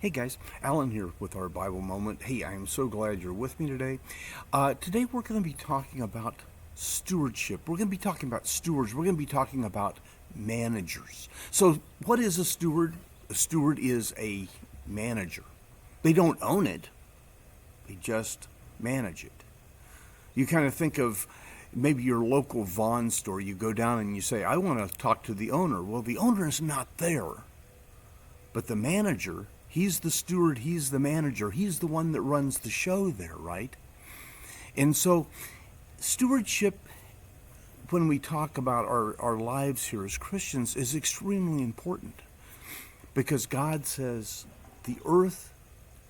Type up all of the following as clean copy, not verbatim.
Hey guys, Alan here with our Bible Moment. Hey, I am so glad you're with me today. Today we're going to be talking about stewardship. We're going to be talking about stewards. We're going to be talking about managers. So, what is a steward? A steward is a manager. They don't own it, they just manage it. You kind of think of maybe your local Vaughn store. You go down and you say, I want to talk to the owner. Well, the owner is not there. But the manager, he's the steward, he's the manager, he's the one that runs the show there, right? And so, stewardship, when we talk about our lives here as Christians, is extremely important. Because God says, the earth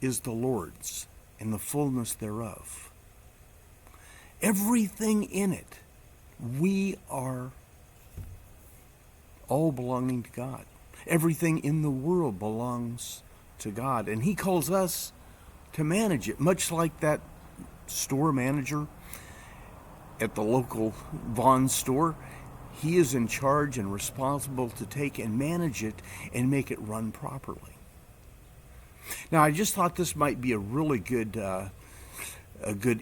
is the Lord's and the fullness thereof. Everything in it, we are all belonging to God. Everything in the world belongs to God, and He calls us to manage it, much like that store manager at the local Vaughn store. He is in charge and responsible to take and manage it and make it run properly. Now, I just thought this might be a really good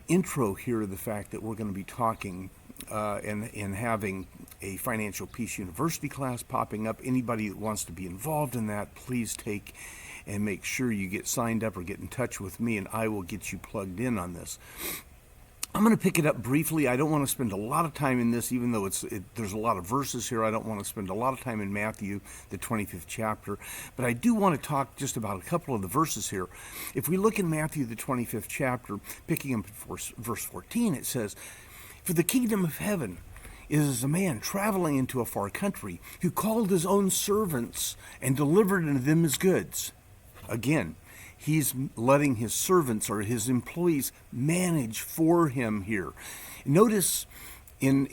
intro here to the fact that we're going to be talking and having a Financial Peace University class popping up. Anybody that wants to be involved in that, please take and make sure you get signed up or get in touch with me, and I will get you plugged in on this. I'm going to pick it up briefly. I don't want to spend a lot of time in this, even though there's a lot of verses here. I don't want to spend a lot of time in Matthew, the 25th chapter. But I do want to talk just about a couple of the verses here. If we look in Matthew, the 25th chapter, picking up verse 14, it says, For the kingdom of heaven is as a man traveling into a far country, who called his own servants and delivered unto them his goods. Again, He's letting his servants or his employees manage for him here. Notice in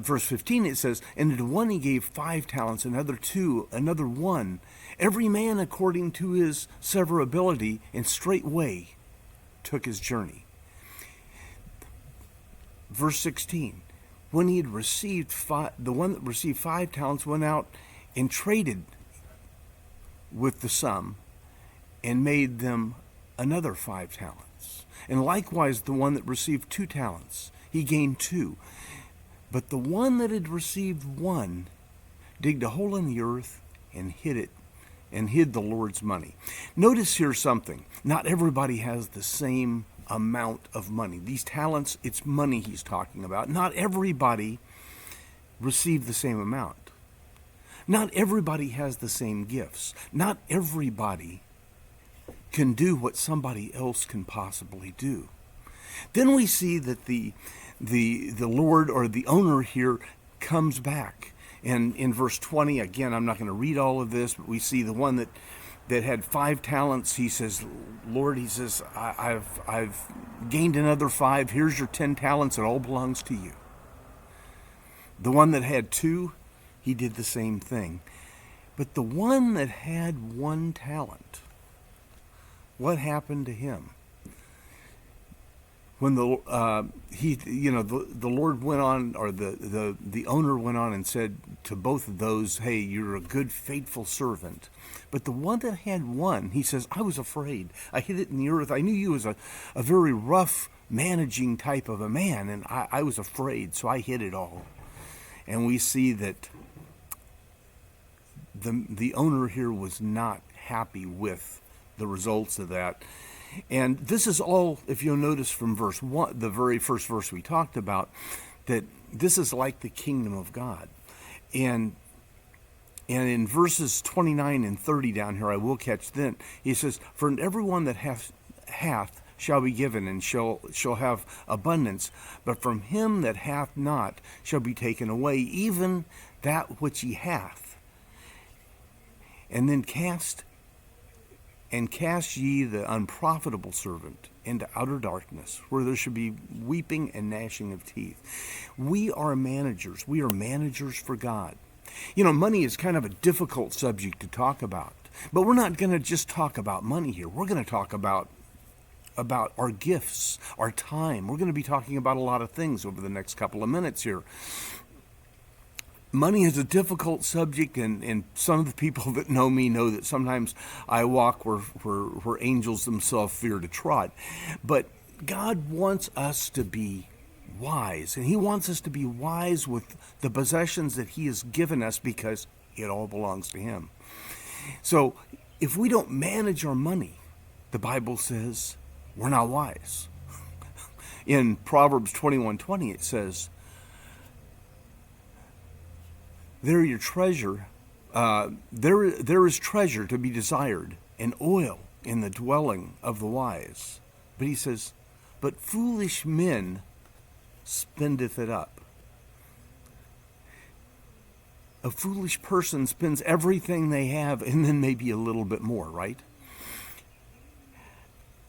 verse 15 it says, And to one he gave 5 talents, another 2, another 1, every man according to his severability, and straightway took his journey. Verse 16, when he had received the one that received 5 talents went out and traded with the sum, and made them another 5 talents. And likewise the one that received 2 talents, he gained 2. But the one that had received 1 digged a hole in the earth and hid it, and hid the Lord's money. Notice here something. Not everybody has the same amount of money. These talents, it's money he's talking about. Not everybody received the same amount. Not everybody has the same gifts. Not everybody can do what somebody else can possibly do. Then we see that the Lord or the owner here comes back. And in verse 20, again, I'm not going to read all of this, but we see the one that had 5 talents. He says, Lord, he says, I've gained another 5. Here's your 10 talents. It all belongs to you. The one that had 2, he did the same thing. But the one that had 1 talent, what happened to him? When the Lord went on, or the owner went on and said to both of those, hey, you're a good, faithful servant. But the one that had 1, he says, I was afraid. I hid it in the earth. I knew you was a very rough, managing type of a man, and I was afraid, so I hid it all. And we see that the owner here was not happy with the results of that. And this is all, if you'll notice from verse 1, the very first verse we talked about, that this is like the kingdom of God. And in verses 29 and 30 down here, I will catch then, he says, For everyone that hath shall be given, and shall have abundance, but from him that hath not shall be taken away even that which he hath. And then cast ye the unprofitable servant into outer darkness, where there should be weeping and gnashing of teeth. We are managers. We are managers for God. You know, money is kind of a difficult subject to talk about, but we're not going to just talk about money here. We're going to talk about our gifts, our time. We're going to be talking about a lot of things over the next couple of minutes here. Money is a difficult subject, and some of the people that know me know that sometimes I walk where angels themselves fear to trot. But God wants us to be wise, and He wants us to be wise with the possessions that He has given us because it all belongs to Him. So if we don't manage our money, the Bible says we're not wise. In Proverbs 21:20 it says, there is treasure to be desired, and oil in the dwelling of the wise. But he says, but foolish men spendeth it up. A foolish person spends everything they have and then maybe a little bit more, right?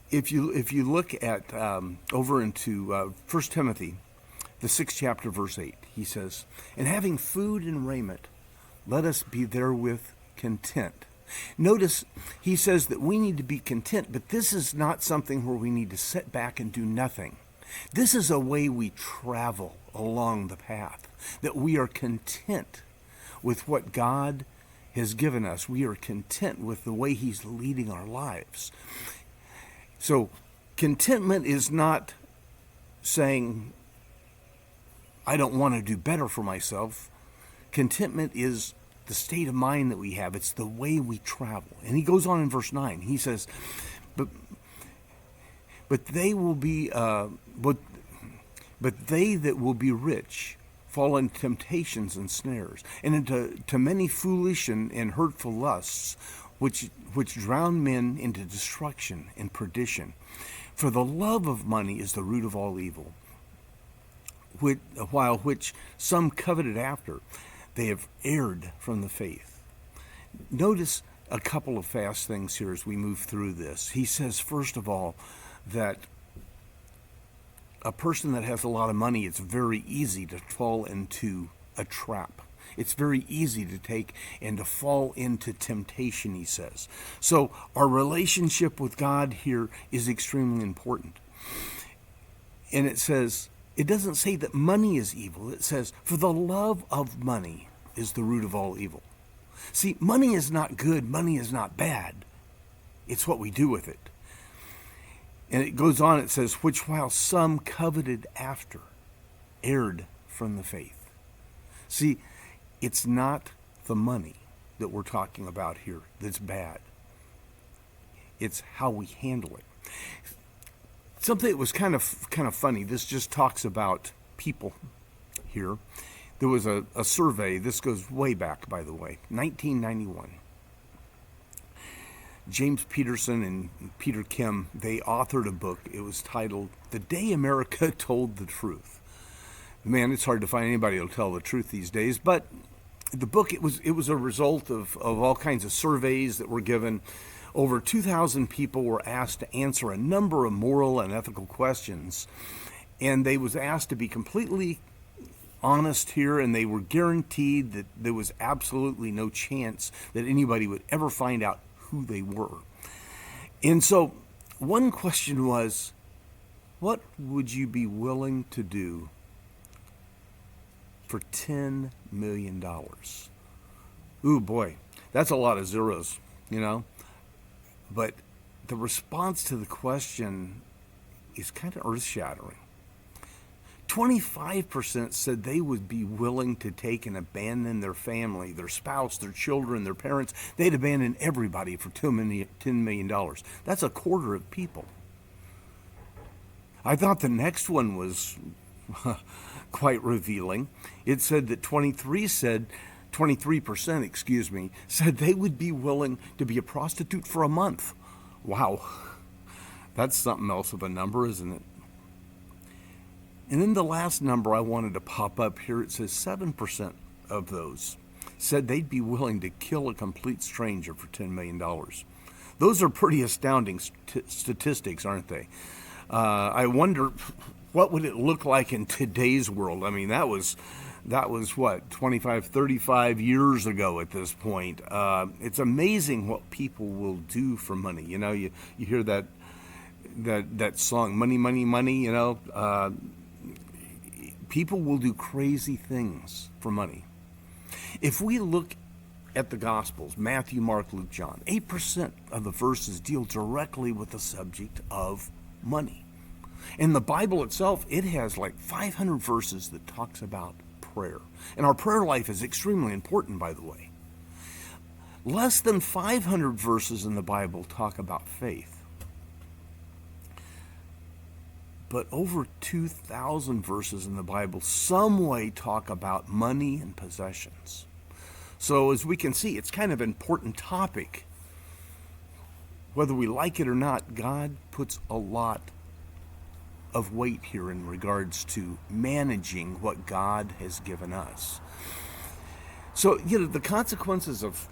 If you look at over into 1 Timothy, the 6th chapter, verse 8, he says, and having food and raiment, let us be therewith content. Notice he says that we need to be content, but this is not something where we need to sit back and do nothing. This is a way we travel along the path, that we are content with what God has given us. We are content with the way He's leading our lives. So contentment is not saying, I don't want to do better for myself. Contentment is the state of mind that we have. It's the way we travel. And he goes on in verse 9. He says, but they will be, but they that will be rich fall into temptations and snares, and into many foolish and hurtful lusts, which drown men into destruction and perdition. For the love of money is the root of all evil, while which some coveted after, they have erred from the faith. Notice a couple of fast things here as we move through this. He says, first of all, that a person that has a lot of money, it's very easy to fall into a trap. It's very easy to take and to fall into temptation, he says. So our relationship with God here is extremely important. And it says, it doesn't say that money is evil. It says, for the love of money is the root of all evil. See, money is not good. Money is not bad. It's what we do with it. And it goes on, it says, which while some coveted after, erred from the faith. See, it's not the money that we're talking about here that's bad. It's how we handle it. Something that was kind of funny, this just talks about people here. There was a survey, this goes way back, by the way, 1991. James Peterson and Peter Kim, they authored a book. It was titled, The Day America Told the Truth. Man, it's hard to find anybody who'll tell the truth these days, but the book, it was a result of all kinds of surveys that were given. Over 2,000 people were asked to answer a number of moral and ethical questions, and they was asked to be completely honest here, and they were guaranteed that there was absolutely no chance that anybody would ever find out who they were. And so one question was, what would you be willing to do for $10 million? Ooh, boy, that's a lot of zeros, you know? But the response to the question is kind of earth-shattering. 25% said they would be willing to take and abandon their family, their spouse, their children, their parents. They'd abandon everybody for $10 million. That's a quarter of people. I thought the next one was quite revealing. It said that 23%, said they would be willing to be a prostitute for a month. Wow. That's something else of a number, isn't it? And then the last number I wanted to pop up here, it says 7% of those said they'd be willing to kill a complete stranger for $10 million. Those are pretty astounding statistics, aren't they? I wonder, what would it look like in today's world? I mean, that was what, 25, 35 years ago at this point. It's amazing what people will do for money. You know, you hear that song, Money, Money, Money, you know. People will do crazy things for money. If we look at the Gospels, Matthew, Mark, Luke, John, 8% of the verses deal directly with the subject of money. In the Bible itself, it has like 500 verses that talks about prayer. And our prayer life is extremely important, by the way. Less than 500 verses in the Bible talk about faith. But over 2,000 verses in the Bible some way talk about money and possessions. So as we can see, it's kind of an important topic. Whether we like it or not, God puts a lot of weight here in regards to managing what God has given us. So, the consequences of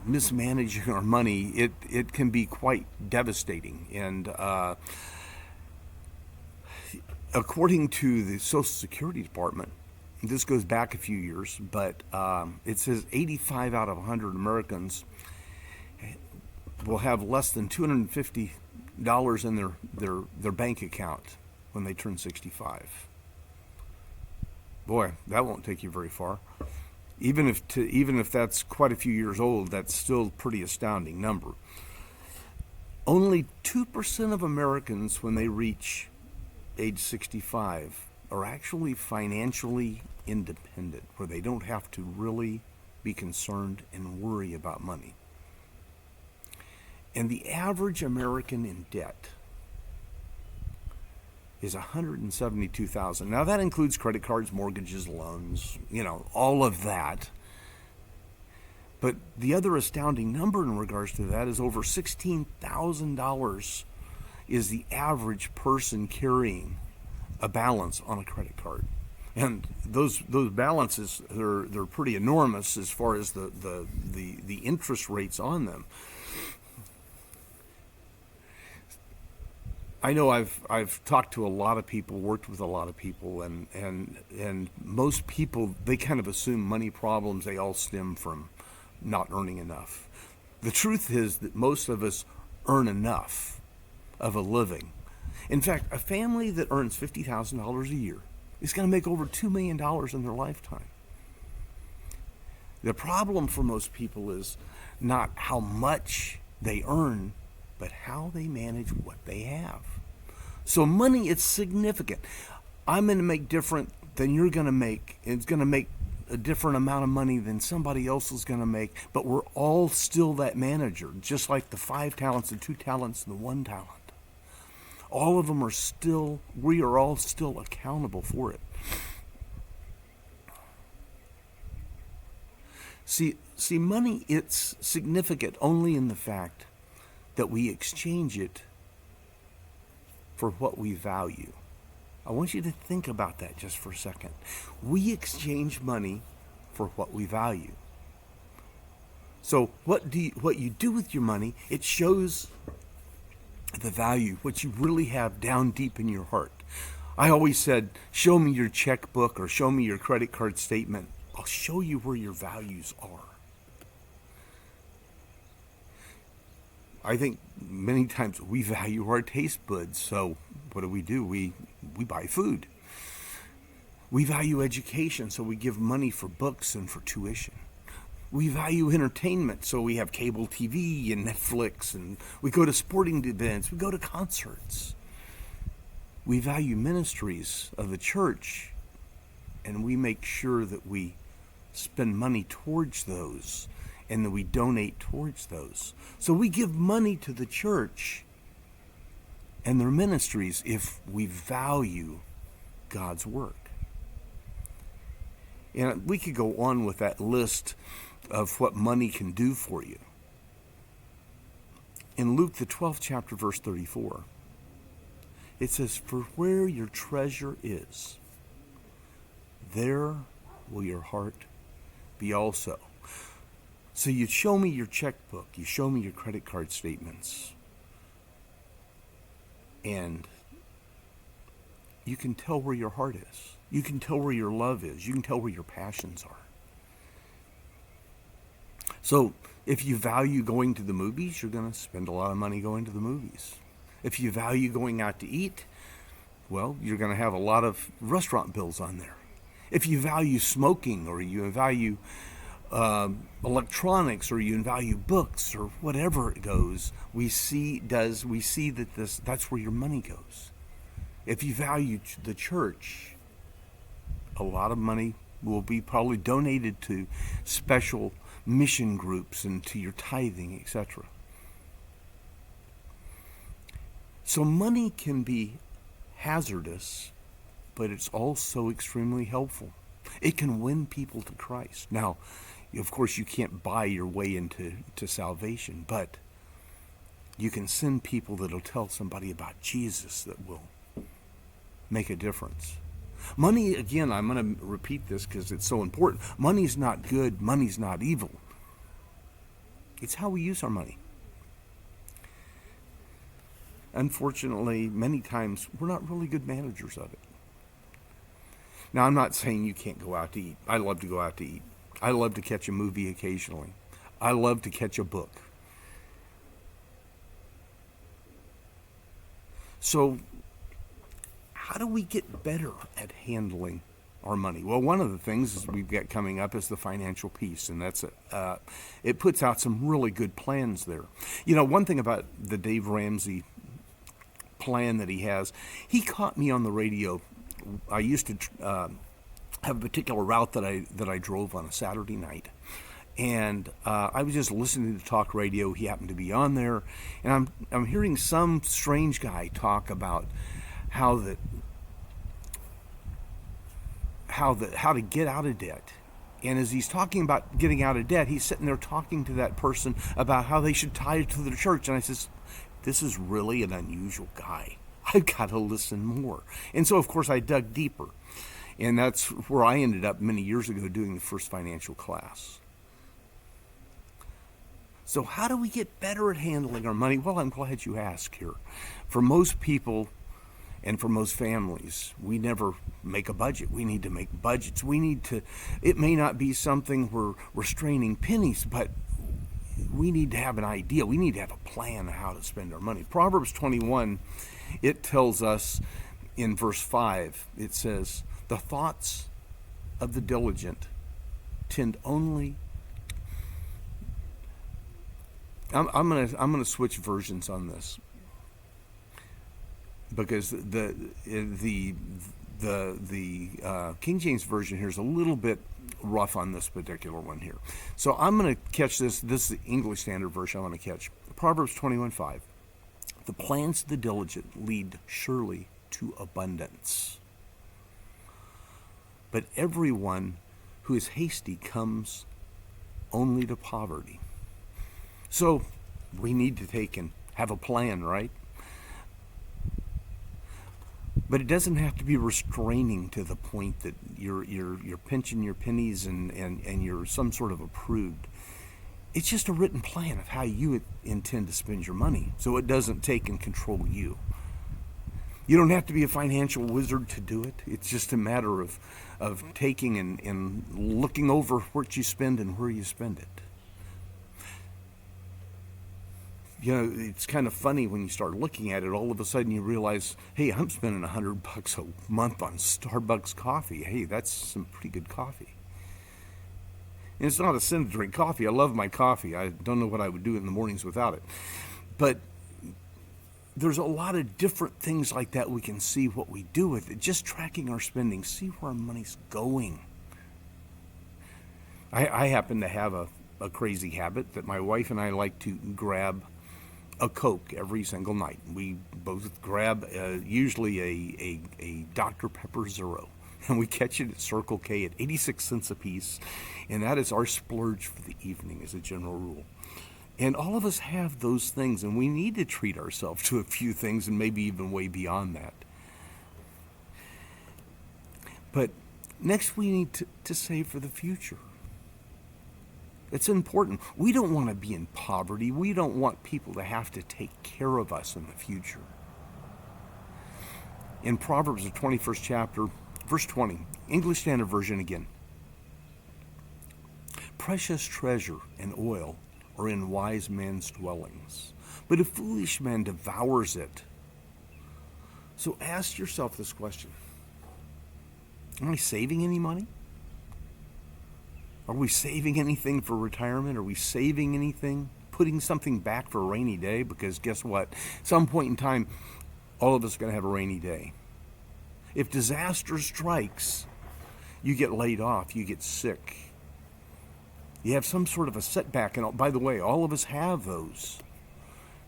mismanaging our money, it can be quite devastating. And according to the Social Security Department, this goes back a few years, but it says 85 out of 100 Americans will have less than $250 in their bank account when they turn 65. Boy, that won't take you very far. Even if that's quite a few years old, that's still a pretty astounding number. Only 2% of Americans, when they reach age 65, are actually financially independent, where they don't have to really be concerned and worry about money. And the average American in debt is $172,000. Now that includes credit cards, mortgages, loans, all of that. But the other astounding number in regards to that is over $16,000 is the average person carrying a balance on a credit card. And those balances, they're pretty enormous as far as the interest rates on them. I know I've talked to a lot of people, worked with a lot of people, and most people, they kind of assume money problems, they all stem from not earning enough. The truth is that most of us earn enough of a living. In fact, a family that earns $50,000 a year is going to make over $2 million in their lifetime. The problem for most people is not how much they earn, but how they manage what they have. So money is significant. I'm going to make different than you're going to make. It's going to make a different amount of money than somebody else is going to make, but we're all still that manager, just like the 5 talents, the 2 talents, and the 1 talent. All of them we are all still accountable for it. See, money, it's significant only in the fact that we exchange it for what we value. I want you to think about that just for a second. We exchange money for what we value. So what you do with your money, it shows the value, what you really have down deep in your heart. I always said, show me your checkbook or show me your credit card statement. I'll show you where your values are. I think many times we value our taste buds, so what do? We buy food. We value education, so we give money for books and for tuition. We value entertainment, so we have cable TV and Netflix, and we go to sporting events, we go to concerts. We value ministries of the church, and we make sure that we spend money towards those and that we donate towards those. So we give money to the church and their ministries if we value God's work. And we could go on with that list of what money can do for you. In Luke, the 12th chapter, verse 34, it says, "For where your treasure is, there will your heart be also." So you show me your checkbook, you show me your credit card statements, and you can tell where your heart is. You can tell where your love is. You can tell where your passions are. So if you value going to the movies, you're going to spend a lot of money going to the movies. If you value going out to eat, well, you're going to have a lot of restaurant bills on there. If you value smoking, or you value electronics, or you value books, or whatever it goes, we see that that's where your money goes. If you value the church, a lot of money will be probably donated to special mission groups and to your tithing, etc. So money can be hazardous, but it's also extremely helpful. It can win people to Christ. Now, of course, you can't buy your way into salvation, but you can send people that'll tell somebody about Jesus that will make a difference. Money, again, I'm going to repeat this because it's so important. Money's not good. Money's not evil. It's how we use our money. Unfortunately, many times, we're not really good managers of it. Now, I'm not saying you can't go out to eat. I love to go out to eat. I love to catch a movie occasionally. I love to catch a book. So, how do we get better at handling our money? Well, one of the things we've got coming up is the Financial Peace, and that's it puts out some really good plans there. You know, one thing about the Dave Ramsey plan that he has, he caught me on the radio. I used to have a particular route that I drove on a Saturday night, and I was just listening to talk radio. He happened to be on there, and I'm hearing some strange guy talk about how to get out of debt. And as he's talking about getting out of debt, he's sitting there talking to that person about how they should tithe to the church. And I says, this is really an unusual guy. I've got to listen more. And so, of course, I dug deeper. And that's where I ended up many years ago doing the first financial class. So how do we get better at handling our money? Well, I'm glad you asked here. For most people, and for most families, we never make a budget. We need to make budgets. It may not be something we're straining pennies, but we need to have an idea. We need to have a plan of how to spend our money. Proverbs 21, it tells us in verse 5, it says, the thoughts of the diligent tend only... I'm gonna switch versions on this, because the King James Version here is a little bit rough on this particular one here. So I'm going to catch this. This is the English Standard Version I want to catch. Proverbs 21:5. The plans of the diligent lead surely to abundance, but everyone who is hasty comes only to poverty. So we need to take and have a plan, right? But it doesn't have to be restraining to the point that you're pinching your pennies and you're some sort of a prude. It's just a written plan of how you intend to spend your money, so it doesn't take and control you. You don't have to be a financial wizard to do it. It's just a matter of taking and looking over what you spend and where you spend it. You know, it's kind of funny when you start looking at it. All of a sudden you realize, hey, I'm spending $100 a month on Starbucks coffee. Hey, that's some pretty good coffee. And it's not a sin to drink coffee. I love my coffee. I don't know what I would do in the mornings without it. But there's a lot of different things like that we can see what we do with it. Just tracking our spending, see where our money's going. I happen to have a crazy habit that my wife and I like to grab a Coke every single night. We both grab usually a Dr. Pepper Zero, and we catch it at Circle K at 86 cents a piece, and that is our splurge for the evening as a general rule. And all of us have those things, and we need to treat ourselves to a few things, and maybe even way beyond that. But next we need to save for the future. It's important. We don't want to be in poverty. We don't want people to have to take care of us in the future. In Proverbs, the 21st chapter, verse 20, English Standard Version again. Precious treasure and oil are in wise men's dwellings, but a foolish man devours it. So ask yourself this question. Am I saving any money? Are we saving anything for retirement? Are we saving anything? Putting something back for a rainy day? Because guess what? Some point in time, all of us are going to have a rainy day. If disaster strikes, you get laid off, you get sick, you have some sort of a setback. And by the way, all of us have those.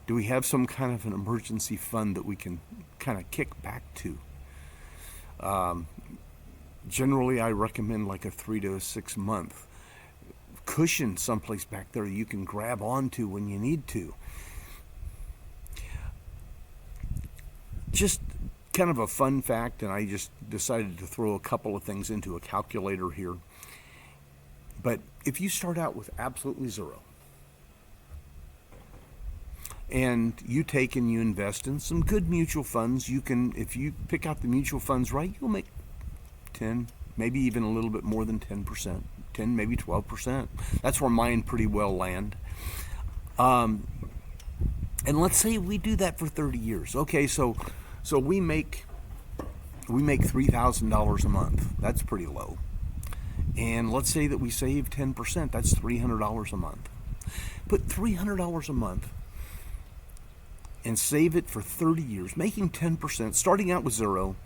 Do we have some kind of an emergency fund that we can kind of kick back to? Generally, I recommend like a 3 to 6 month cushion someplace back there you can grab onto when you need to. Just kind of a fun fact, and I just decided to throw a couple of things into a calculator here. But if you start out with absolutely zero, and you take and you invest in some good mutual funds, you can, if you pick out the mutual funds right, you'll make 10, maybe even a little bit more than 10%, 10, maybe 12%. That's where mine pretty well land. And let's say we do that for 30 years. Okay, so we make $3,000 a month. That's pretty low. And let's say that we save 10%. That's $300 a month. Put $300 a month and save it for 30 years, making 10%, starting out with zero.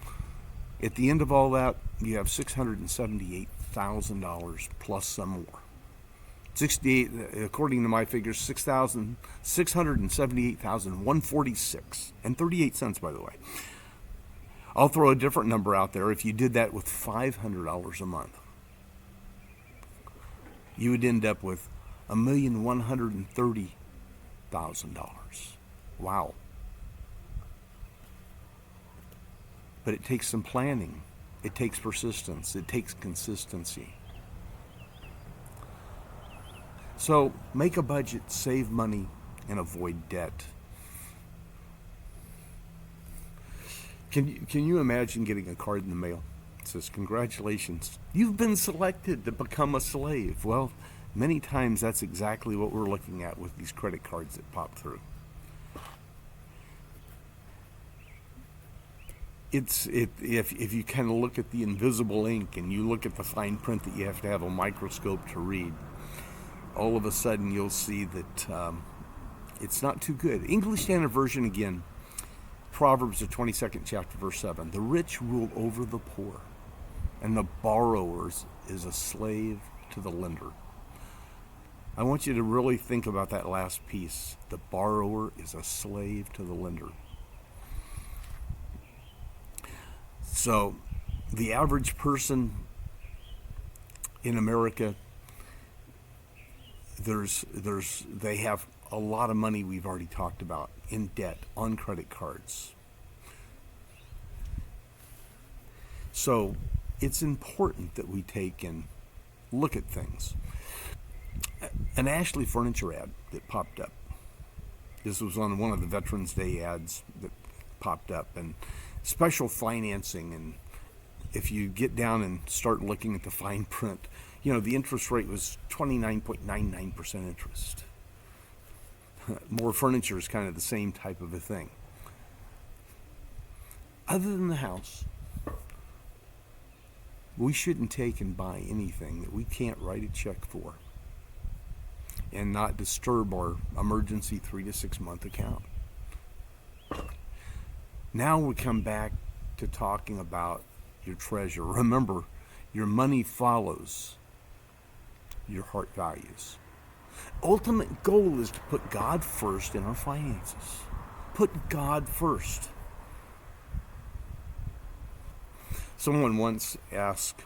At the end of all that, you have $678,000 plus some more. 68, according to my figures, 678,146 and 38 cents, by the way. I'll throw a different number out there. If you did that with $500 a month, you would end up with $1,130,000. Wow. But it takes some planning. It takes persistence. It takes consistency. So make a budget, save money, and avoid debt. Can you imagine getting a card in the mail? It says, "Congratulations, you've been selected to become a slave." Well, many times that's exactly what we're looking at with these credit cards that pop through. If you kind of look at the invisible ink and you look at the fine print that you have to have a microscope to read, all of a sudden you'll see that it's not too good. English Standard Version again, Proverbs, the 22nd chapter, verse 7. "The rich rule over the poor, and the borrower is a slave to the lender." I want you to really think about that last piece. The borrower is a slave to the lender. So the average person in America, they have a lot of money, we've already talked about, in debt on credit cards. So it's important that we take and look at things. An Ashley Furniture ad that popped up. This was on one of the Veterans Day ads that popped up, and special financing. And if you get down and start looking at the fine print, the interest rate was 29.99% interest. More Furniture is kind of the same type of a thing. Other than the house, we shouldn't take and buy anything that we can't write a check for and not disturb our emergency 3 to 6 month account. Now we come back to talking about your treasure. Remember, your money follows your heart values. Ultimate goal is to put God first in our finances. Put God first. Someone once asked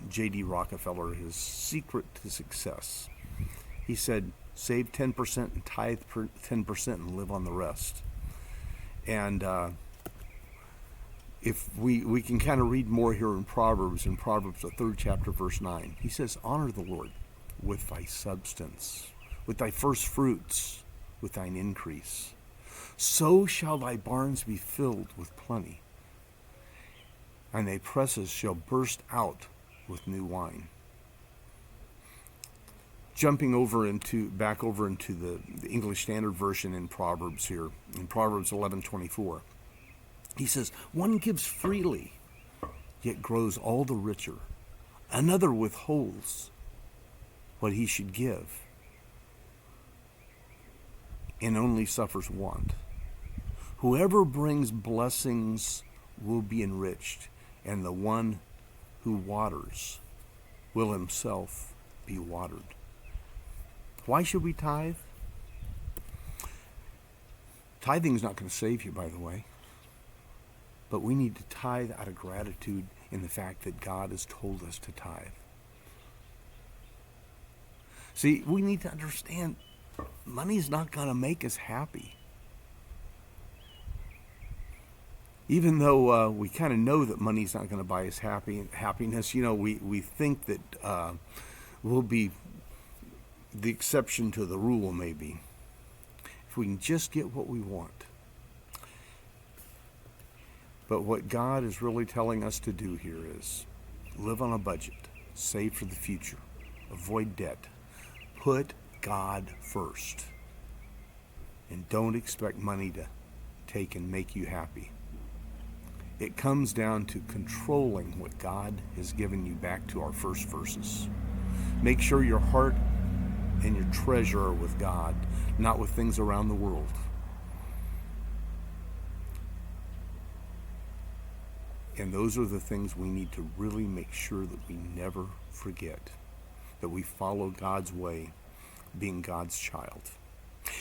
J.D. Rockefeller his secret to success. He said, "Save 10% and tithe 10% and live on the rest." And if we can kind of read more here in Proverbs, the 3rd chapter, verse 9. He says, "Honor the Lord with thy substance, with thy first fruits, with thine increase. So shall thy barns be filled with plenty, and thy presses shall burst out with new wine." Jumping back over into the English Standard Version in Proverbs here, in Proverbs 11:24, he says, "One gives freely yet grows all the richer. Another withholds what he should give and only suffers want. Whoever brings blessings will be enriched, and the one who waters will himself be watered. Why should we tithe? Tithing is not going to save you, by the way. But we need to tithe out of gratitude in the fact that God has told us to tithe. See, we need to understand money's not going to make us happy. Even though we kind of know that money's not going to buy us happiness, we think that we'll be the exception to the rule, maybe. If we can just get what we want. But what God is really telling us to do here is live on a budget, save for the future, avoid debt, put God first, and don't expect money to take and make you happy. It comes down to controlling what God has given you back to our first verses. Make sure your heart and your treasure are with God, not with things around the world. And those are the things we need to really make sure that we never forget, that we follow God's way, being God's child.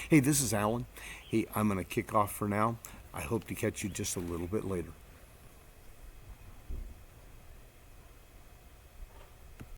Hey, this is Alan. Hey, I'm going to kick off for now. I hope to catch you just a little bit later.